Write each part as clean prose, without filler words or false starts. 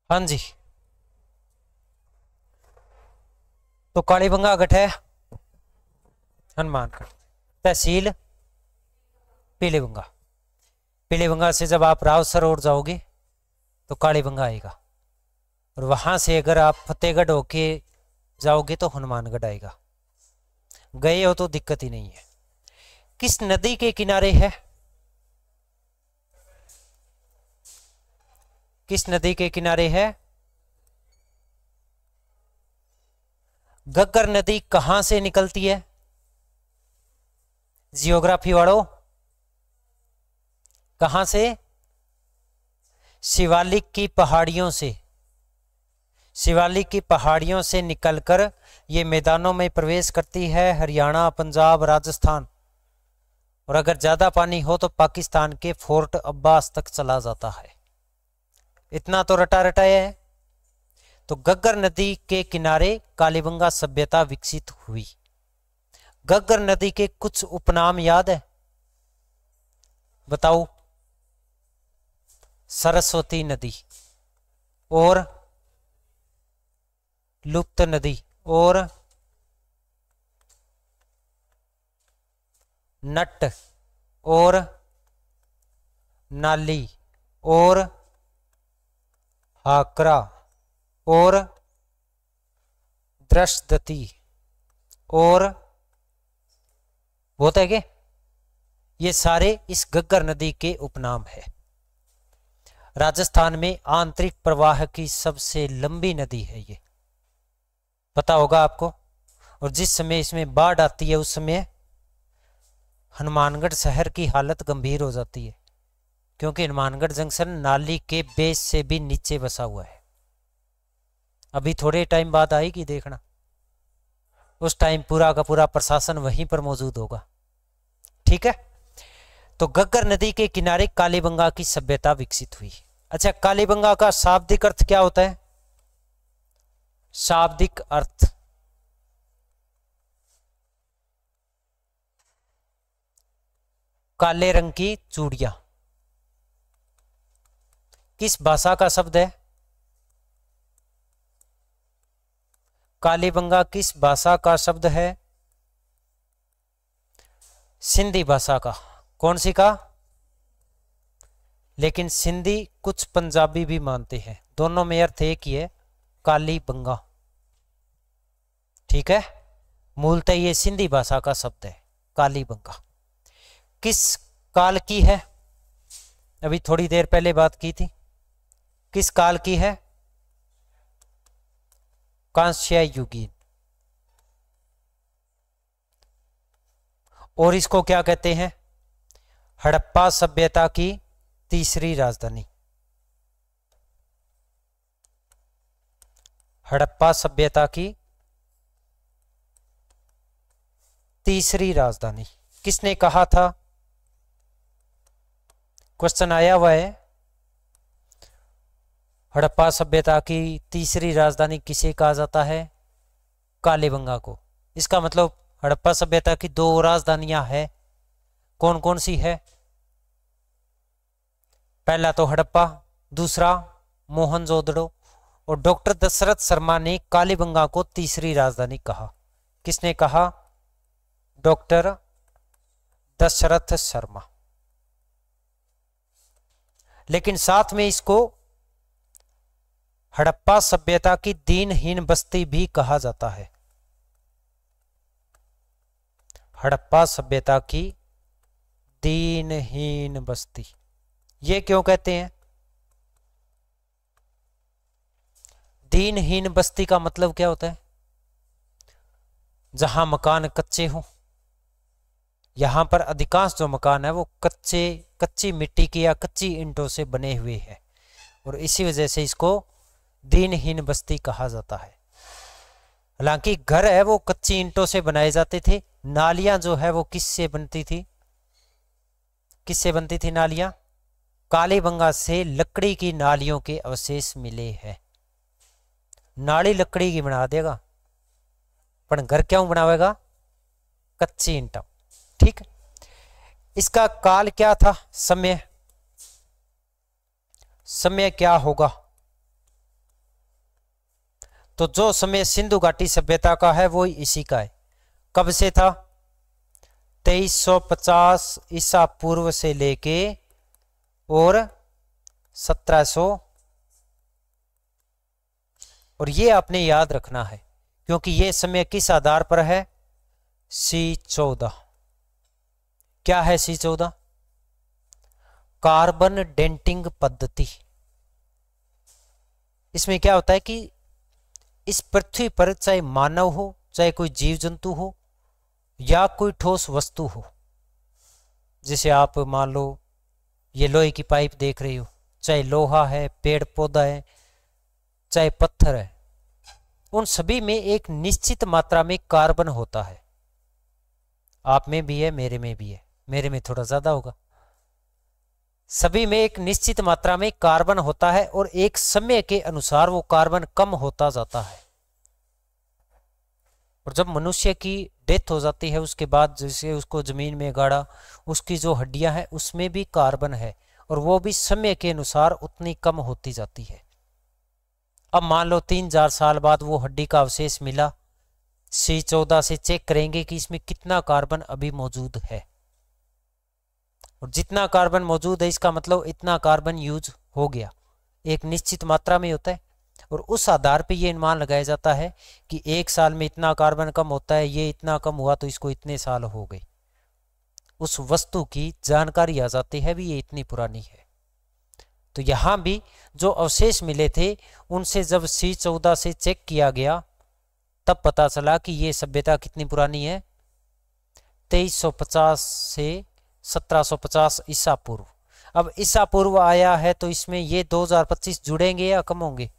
हाँ जी। तो कालीबंगा गठ है हनुमानगढ़। तहसील पीलीबंगा। पीलीबंगा से जब आप राव सरोवर जाओगे तो कालीबंगा आएगा, और वहां से अगर आप फतेहगढ़ होके जाओगे तो हनुमानगढ़ आएगा। गए हो तो दिक्कत ही नहीं है। किस नदी के किनारे है? किस नदी के किनारे है? घग्गर नदी कहां से निकलती है? जियोग्राफी वालों, कहां से? शिवालिक की पहाड़ियों से। शिवालिक की पहाड़ियों से निकलकर ये मैदानों में प्रवेश करती है, हरियाणा, पंजाब, राजस्थान, और अगर ज्यादा पानी हो तो पाकिस्तान के फोर्ट अब्बास तक चला जाता है। इतना तो रटा रटाया है। तो घग्गर नदी के किनारे कालीबंगा सभ्यता विकसित हुई। घग्गर नदी के कुछ उपनाम याद है? बताओ। सरस्वती नदी, और लुप्त नदी, और नट, और नाली, और हाकरा, और दृष्टदती, और बहुत है क्या? ये सारे इस घग्गर नदी के उपनाम है। राजस्थान में आंतरिक प्रवाह की सबसे लंबी नदी है ये, पता होगा आपको। और जिस समय इसमें बाढ़ आती है उस समय हनुमानगढ़ शहर की हालत गंभीर हो जाती है, क्योंकि हनुमानगढ़ जंक्शन नाली के बेस से भी नीचे बसा हुआ है। अभी थोड़े टाइम बाद आएगी देखना, उस टाइम पूरा का पूरा प्रशासन वहीं पर मौजूद होगा। ठीक है। तो घग्गर नदी के किनारे कालीबंगा की सभ्यता विकसित हुई। अच्छा, कालीबंगा का शाब्दिक अर्थ क्या होता है? शाब्दिक अर्थ काले रंग की चूड़ियां। किस भाषा का शब्द है? कालीबंगा किस भाषा का शब्द है? सिंधी भाषा का। कौन सी का? लेकिन सिंधी कुछ पंजाबी भी मानते हैं, दोनों में अर्थ एक ही है, कालीबंगा। ठीक है। मूलतः ये सिंधी भाषा का शब्द है कालीबंगा। किस काल की है? अभी थोड़ी देर पहले बात की थी। किस काल की है? कांस्य युगीन। और इसको क्या कहते हैं? हड़प्पा सभ्यता की तीसरी राजधानी। हड़प्पा सभ्यता की तीसरी राजधानी किसने कहा था? क्वेश्चन आया हुआ है। हड़प्पा सभ्यता की तीसरी राजधानी किसे कहा जाता है? कालीबंगा को। इसका मतलब हड़प्पा सभ्यता की दो राजधानियां हैं। कौन कौन सी है? पहला तो हड़प्पा, दूसरा मोहनजोदड़ो। और डॉक्टर दशरथ शर्मा ने कालीबंगा को तीसरी राजधानी कहा। किसने कहा? डॉक्टर दशरथ शर्मा। लेकिन साथ में इसको हड़प्पा सभ्यता की दीनहीन बस्ती भी कहा जाता है। हड़प्पा सभ्यता की दीनहीन बस्ती, ये क्यों कहते हैं? दीनहीन बस्ती का मतलब क्या होता है? जहां मकान कच्चे हों। यहां पर अधिकांश जो मकान है वो कच्ची मिट्टी की या कच्ची ईंटों से बने हुए हैं, और इसी वजह से इसको दीनहीन बस्ती कहा जाता है। हालांकि घर है वो कच्ची ईंटों से बनाए जाते थे। नालियां जो है वो किससे बनती थी? किससे बनती थी नालियां? कालीबंगा से लकड़ी की नालियों के अवशेष मिले हैं। नाली लकड़ी की बना देगा, पर घर क्यों बनावेगा? कच्ची ईंटा। ठीक। इसका काल क्या था? समय क्या होगा? तो जो समय सिंधु घाटी सभ्यता का है वो इसी का है। कब से था? 2350 ईसा पूर्व से लेके और 1700, और ये आपने याद रखना है क्योंकि ये समय किस आधार पर है? C14। क्या है C14? कार्बन डेंटिंग पद्धति। इसमें क्या होता है कि इस पृथ्वी पर चाहे मानव हो, चाहे कोई जीव जंतु हो या कोई ठोस वस्तु हो, जैसे आप मान लो ये लोहे की पाइप देख रही हो, चाहे लोहा है, पेड़ पौधा है, चाहे पत्थर है, उन सभी में एक निश्चित मात्रा में कार्बन होता है। आप में भी है, मेरे में भी है, मेरे में थोड़ा ज्यादा होगा। सभी में एक निश्चित मात्रा में कार्बन होता है और एक समय के अनुसार वो कार्बन कम होता जाता है। और जब मनुष्य की डेथ हो जाती है उसके बाद जैसे उसको जमीन में गाड़ा, उसकी जो हड्डियां हैं उसमें भी कार्बन है और वो भी समय के अनुसार उतनी कम होती जाती है। अब मान लो 3000 साल बाद वो हड्डी का अवशेष मिला, C14 से चेक करेंगे कि इसमें कितना कार्बन अभी मौजूद है, और जितना कार्बन मौजूद है इसका मतलब इतना कार्बन यूज हो गया। एक निश्चित मात्रा में होता है और उस आधार पे ये अनुमान लगाया जाता है कि एक साल में इतना कार्बन कम होता है, ये इतना कम हुआ तो इसको इतने साल हो गए। उस वस्तु की जानकारी आ जाती है भी ये इतनी पुरानी है। तो यहाँ भी जो अवशेष मिले थे उनसे जब C14 से चेक किया गया तब पता चला कि ये सभ्यता कितनी पुरानी है, 2350 से 1750 ईसा पूर्व। अब ईसा पूर्व आया है तो इसमें ये 2025 जुड़ेंगे या कम होंगे?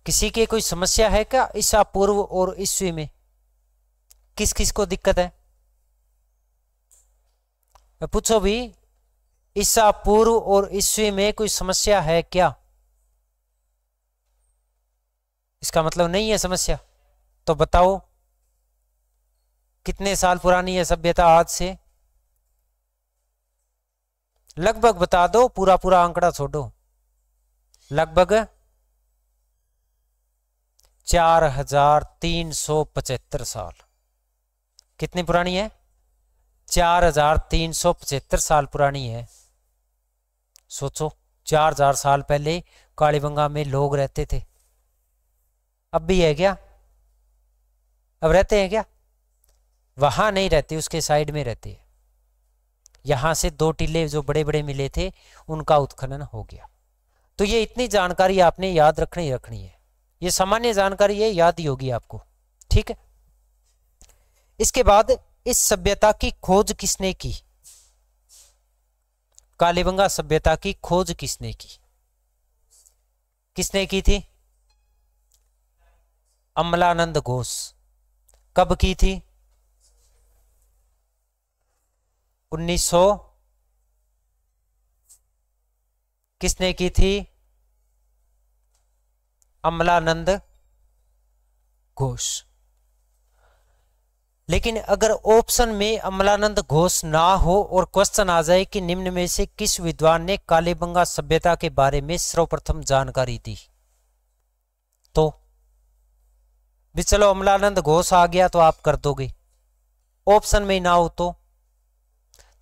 किसी के कोई समस्या है क्या ईसा पूर्व और ईस्वी में? किस किस को दिक्कत है? पूछो भी, ईसा पूर्व और ईस्वी में कोई समस्या है क्या? इसका मतलब नहीं है समस्या। तो बताओ कितने साल पुरानी है सभ्यता आज से? लगभग बता दो, पूरा पूरा आंकड़ा छोड़ो। लगभग 4375 साल। कितनी पुरानी है? 4375 साल पुरानी है। सोचो 4000 साल पहले कालीबंगा में लोग रहते थे, अब भी है क्या? अब रहते हैं क्या? वहां नहीं रहते, उसके साइड में रहते हैं। यहां से 2 टीले जो बड़े बड़े मिले थे उनका उत्खनन हो गया। तो ये इतनी जानकारी आपने याद रखनी है। ये सामान्य जानकारी है, याद ही होगी आपको, ठीक है। इसके बाद इस सभ्यता की खोज किसने की? कालीबंगा सभ्यता की खोज किसने की? किसने की थी? अमलानंद घोष। कब की थी? 1900। किसने की थी? अमलानंद घोष। लेकिन अगर ऑप्शन में अमलानंद घोष ना हो और क्वेश्चन आ जाए कि निम्न में से किस विद्वान ने कालीबंगा सभ्यता के बारे में सर्वप्रथम जानकारी दी, तो भी चलो अमलानंद घोष आ गया तो आप कर दोगे। ऑप्शन में ना हो तो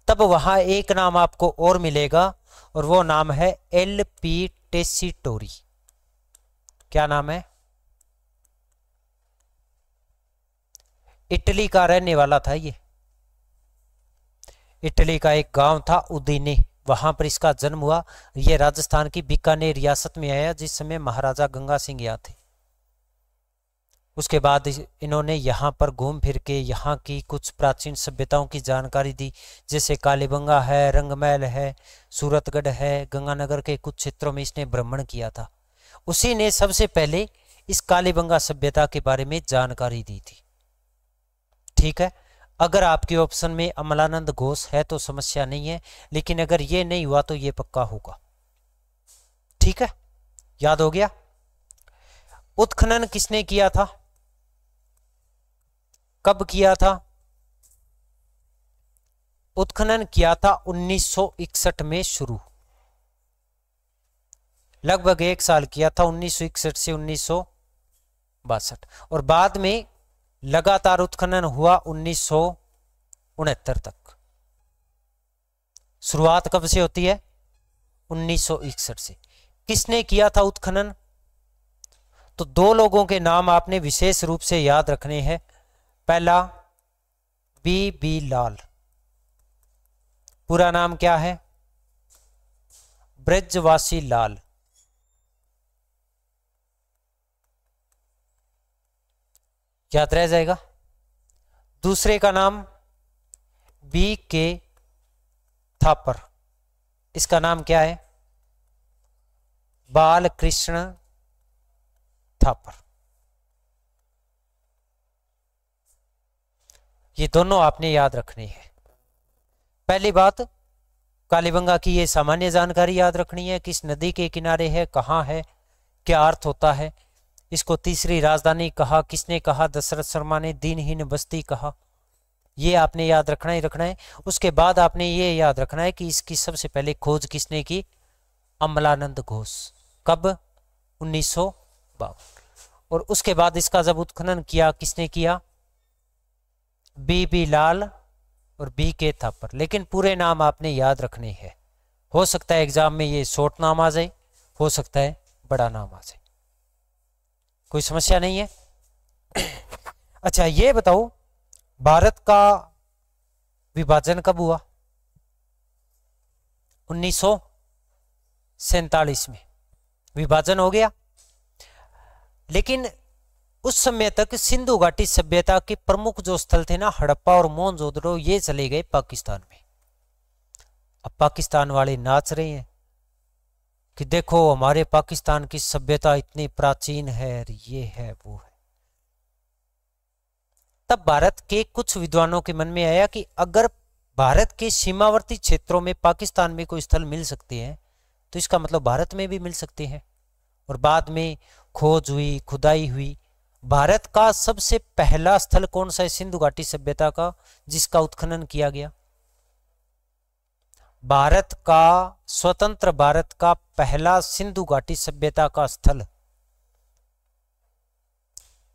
तब वहां एक नाम आपको और मिलेगा और वो नाम है LP टेसीटोरी। क्या नाम है? इटली का रहने वाला था ये। इटली का एक गांव था उदीने, वहां पर इसका जन्म हुआ। ये राजस्थान की बीकानेर रियासत में आया जिस समय महाराजा गंगा सिंह यहाँ थे। उसके बाद इन्होंने यहाँ पर घूम फिर के यहाँ की कुछ प्राचीन सभ्यताओं की जानकारी दी, जैसे कालीबंगा है, रंगमहल है, सूरतगढ़ है, गंगानगर के कुछ क्षेत्रों में इसने भ्रमण किया था। उसी ने सबसे पहले इस कालीबंगा सभ्यता के बारे में जानकारी दी थी, ठीक है। अगर आपके ऑप्शन में अमलानंद घोष है तो समस्या नहीं है, लेकिन अगर ये नहीं हुआ तो ये पक्का होगा, ठीक है। याद हो गया? उत्खनन किसने किया था? कब किया था? उत्खनन किया था 1961 में शुरू। लगभग 1 साल किया था 1961 से 1962, और बाद में लगातार उत्खनन हुआ 1969 तक। शुरुआत कब से होती है? 1961 से। किसने किया था उत्खनन? तो 2 लोगों के नाम आपने विशेष रूप से याद रखने हैं। पहला बी लाल, पूरा नाम क्या है? ब्रजवासी लाल। याद रह जाएगा। दूसरे का नाम B.K. थापर, इसका नाम क्या है? बालकृष्ण थापर। ये दोनों आपने याद रखनी है। पहली बात, कालीबंगा की ये सामान्य जानकारी याद रखनी है। किस नदी के किनारे है, कहाँ है, क्या अर्थ होता है। इसको तीसरी राजधानी कहा, किसने कहा? दशरथ शर्मा ने। दीनहीन बस्ती कहा, ये आपने याद रखना ही रखना है। उसके बाद आपने ये याद रखना है कि इसकी सबसे पहले खोज किसने की? अमलानंद घोष। कब? 1952। और उसके बाद इसका जब उत्खनन किया, किसने किया? बी लाल और B.K. थापर। लेकिन पूरे नाम आपने याद रखने हैं। हो सकता है एग्जाम में ये शॉर्ट नाम आ जाए, हो सकता है बड़ा नाम आ जाए, कोई समस्या नहीं है। अच्छा ये बताओ, भारत का विभाजन कब हुआ? 1947 में विभाजन हो गया। लेकिन उस समय तक सिंधु घाटी सभ्यता के प्रमुख जो स्थल थे ना, हड़प्पा और मोहनजोदड़ो, ये चले गए पाकिस्तान में। अब पाकिस्तान वाले नाच रहे हैं कि देखो हमारे पाकिस्तान की सभ्यता इतनी प्राचीन है, ये है वो है। तब भारत के कुछ विद्वानों के मन में आया कि अगर भारत के सीमावर्ती क्षेत्रों में पाकिस्तान में कोई स्थल मिल सकते हैं तो इसका मतलब भारत में भी मिल सकते हैं। और बाद में खोज हुई, खुदाई हुई। भारत का सबसे पहला स्थल कौन सा है सिंधु घाटी सभ्यता का, जिसका उत्खनन किया गया? भारत का, स्वतंत्र भारत का पहला सिंधु घाटी सभ्यता का स्थल,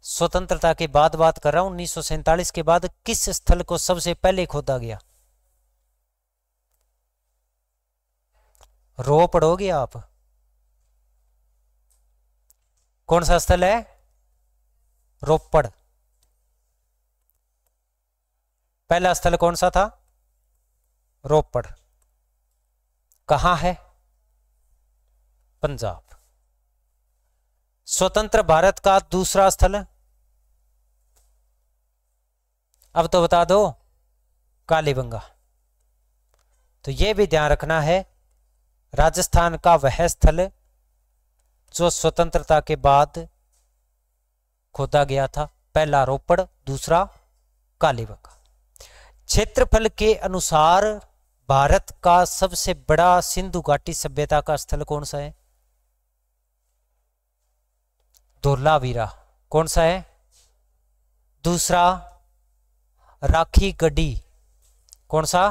स्वतंत्रता के बाद बात कर रहा हूं, 1947 के बाद किस स्थल को सबसे पहले खोदा गया? रो पढ़ोगे आप? कौन सा स्थल है? रोपड़। पहला स्थल कौन सा था? रोपड़। कहां है? पंजाब। स्वतंत्र भारत का दूसरा स्थल, अब तो बता दो, कालीबंगा। तो यह भी ध्यान रखना है, राजस्थान का वह स्थल जो स्वतंत्रता के बाद खोदा गया था, पहला रोपड़, दूसरा कालीबंगा। क्षेत्रफल के अनुसार भारत का सबसे बड़ा सिंधु घाटी सभ्यता का स्थल कौन सा है? धोलावीरा। कौन सा है? दूसरा राखी गढ़ी। कौन सा?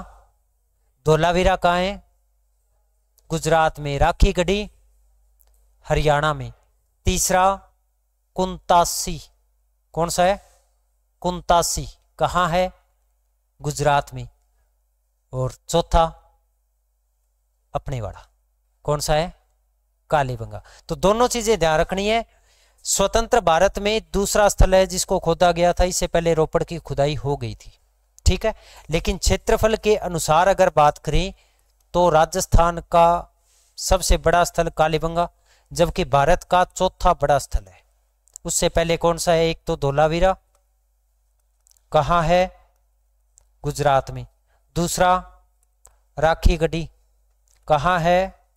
धोलावीरा कहाँ है? गुजरात में। राखी गढ़ी हरियाणा में। तीसरा कुंतासी। कौन सा है? कुंतासी कहाँ है? गुजरात में। और चौथा अपनेवाड़ा। कौन सा है? कालीबंगा। तो दोनों चीजें ध्यान रखनी है। स्वतंत्र भारत में दूसरा स्थल है जिसको खोदा गया था, इससे पहले रोपड़ की खुदाई हो गई थी, ठीक है। लेकिन क्षेत्रफल के अनुसार अगर बात करें तो राजस्थान का सबसे बड़ा स्थल कालीबंगा, जबकि भारत का चौथा बड़ा स्थल है। उससे पहले कौन सा है? एक तो धोलावीरा, कहाँ है? गुजरात में। दूसरा राखी गढ़ी, कहाँ है?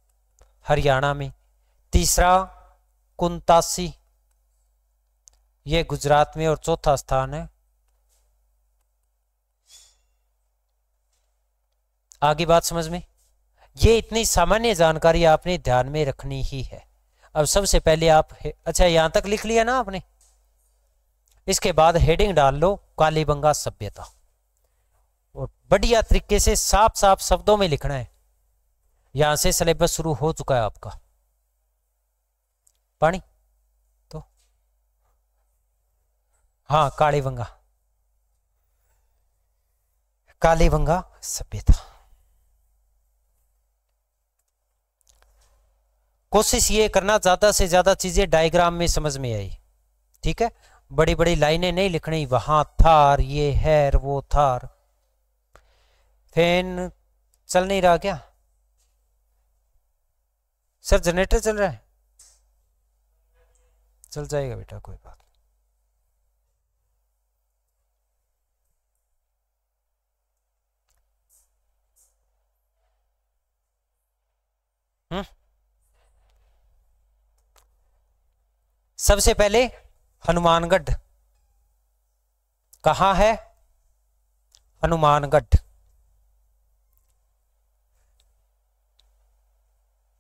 हरियाणा में। तीसरा कुंतासी, ये गुजरात में। और चौथा स्थान है, आगे बात समझ में? ये इतनी सामान्य जानकारी आपने ध्यान में रखनी ही है। अब सबसे पहले आप, अच्छा यहां तक लिख लिया ना आपने, इसके बाद हेडिंग डाल लो कालीबंगा सभ्यता, और बढ़िया तरीके से साफ साफ शब्दों में लिखना है। यहां से सिलेबस शुरू हो चुका है आपका। पानी तो हाँ कालीबंगा, कालीबंगा सभ्यता। कोशिश ये करना ज्यादा से ज्यादा चीजें डायग्राम में समझ में आई, ठीक है। बड़ी बड़ी लाइनें नहीं लिखनी, वहां थार, ये है वो थार। फैन चल नहीं रहा क्या सर? जनरेटर चल रहा है, चल जाएगा बेटा, कोई बात। सबसे पहले हनुमानगढ़ कहाँ है? हनुमानगढ़।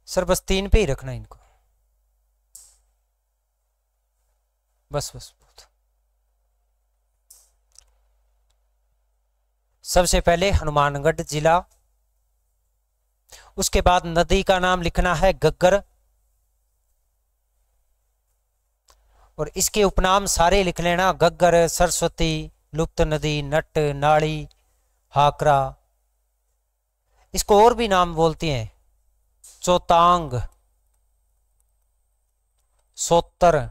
सर बस 3 पे ही रखना इनको, बस बस बहुत। सबसे पहले हनुमानगढ़ जिला, उसके बाद नदी का नाम लिखना है गग्गर, और इसके उपनाम सारे लिख लेना, गग्गर, सरस्वती, लुप्त नदी, नट, नाड़ी, हाकरा। इसको और भी नाम बोलते हैं, चौतांग, सोतर,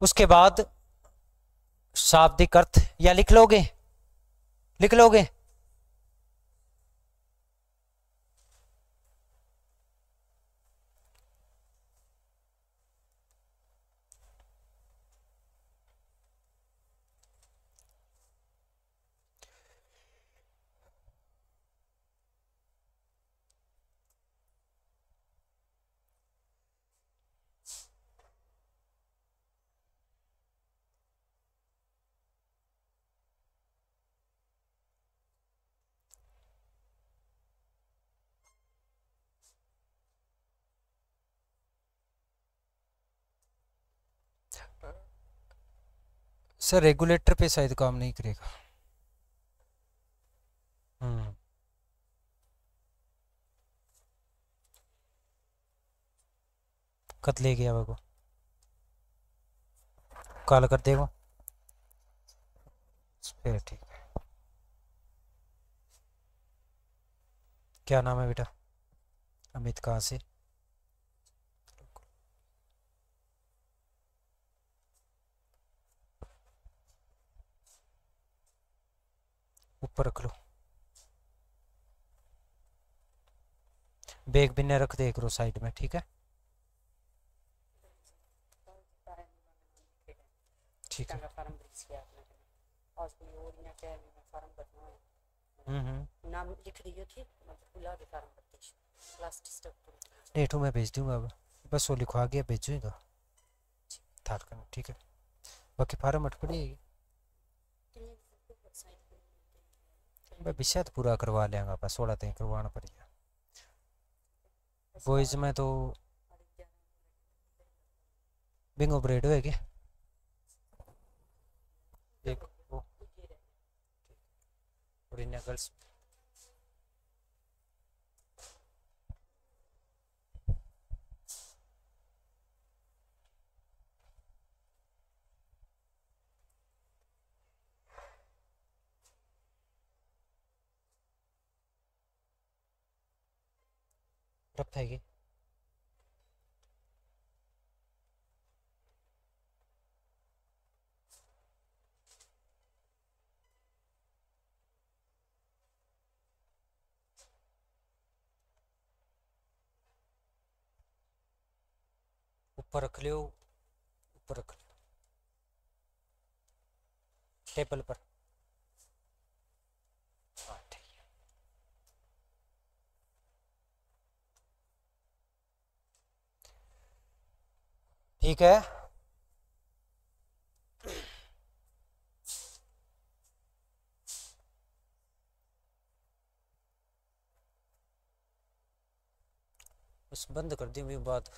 उसके बाद शाब्दिक अर्थ, या लिख लोगे? लिख लोगे? सर रेगुलेटर पे शायद काम नहीं करेगा। कत ले गया वो, कॉल कर देगा फिर, ठीक है। क्या नाम है बेटा? अमित। कहाँ से? ऊपर रख लो, बैग बिन्ने रख दे करो साइड में, ठीक है। ठीक है। नाम लिख दियो थी, बुला के फार्म भरती लास्ट स्टेप डेटू मैं भेज दूंगा अब, बस वो लिखवा के भेजूंगा थार करना, ठीक है। बाकी फार्म अट पड़ेगी, मैं विषय तो पूरा करवा लेंगे, बस 16 तक करवाना पड़ेगा। बॉयज में तो बिंगो ब्रेड है क्या? एक वो और इन गर्ल्स रफ है कि ऊपर रख लियो, ऊपर रख लियो टेबल पर। हाँ ठीक है। ठीक है। बस बंद कर दी मैं बात।